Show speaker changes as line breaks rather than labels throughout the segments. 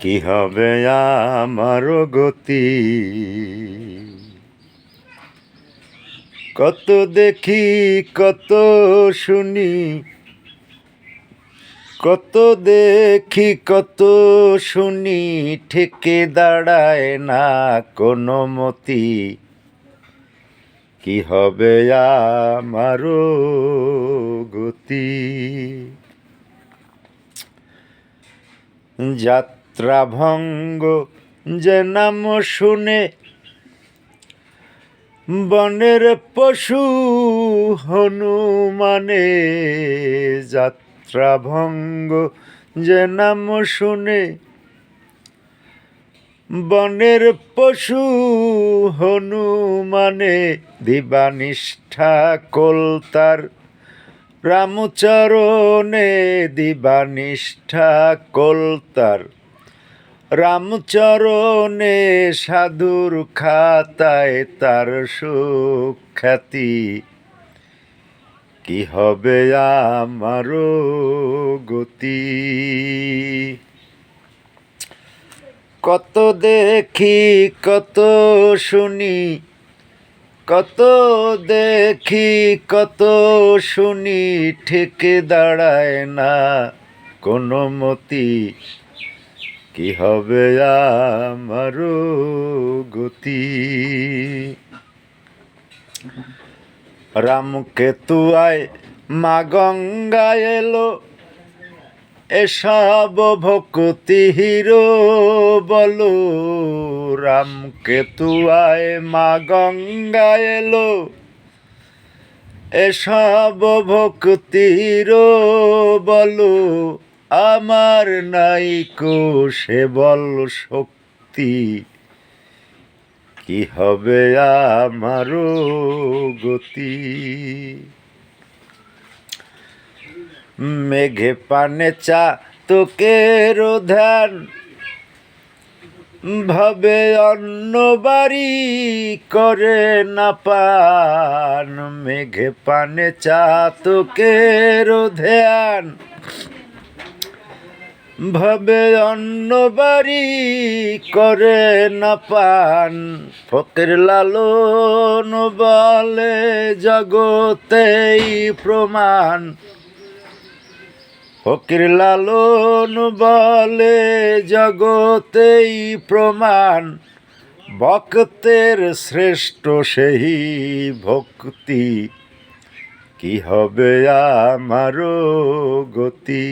কি হবে আমার গতি? কত দেখি কত শুনি, কত দেখি কত শুনি, ঠেকে দাঁড়ায় না কোনো মতি। কি হবে আমার গতি? যাত্রা ভঙ্গ যে নাম শুনে বনের পশু হনুমানে। যাত্রা ভঙ্গ যে নাম শুনে বনের পশু হনুমানে। দিবানিষ্ঠা কলতার রামচরণে, দিবানিষ্ঠা কলতার রামচরণে। সাধুর খাতায় তার সুখ্যাতি। কি হবে আমার গতি? কত দেখি কত শুনি, কত দেখি কত শুনি, ঠেকে দাঁড়ায় না কোনো মতি। কি হবে আমার গতি? রামকেতু আয় মা গঙ্গা এলো, এসব ভক্তি হিরো বলো। রামকেতু আয় মা গঙ্গা এলো, এসব ভক্তির বলো। আমার নাইকো সে বল শক্তি। কি হবে আমার গতি? মেঘে পানে চা তোকের ধ্যান, ভাবে অন্য বাড়ি করে না পান। মেঘে পানে চা তোকের ধ্যান, ভাবে অন্য বাড়ি করে না পান। ফকির লালন বলে জগতেই প্রমাণ। ফকির লালন বলে জগতেই প্রমাণ। ভক্তের শ্রেষ্ঠ সেই ভক্তি। কি হবে আমার গতি?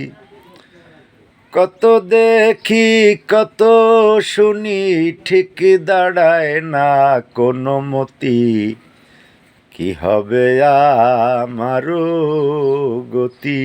কত দেখি কত শুনি, ঠিক দাঁড়ায় না কোনো মতি। কি হবে আমার গতি?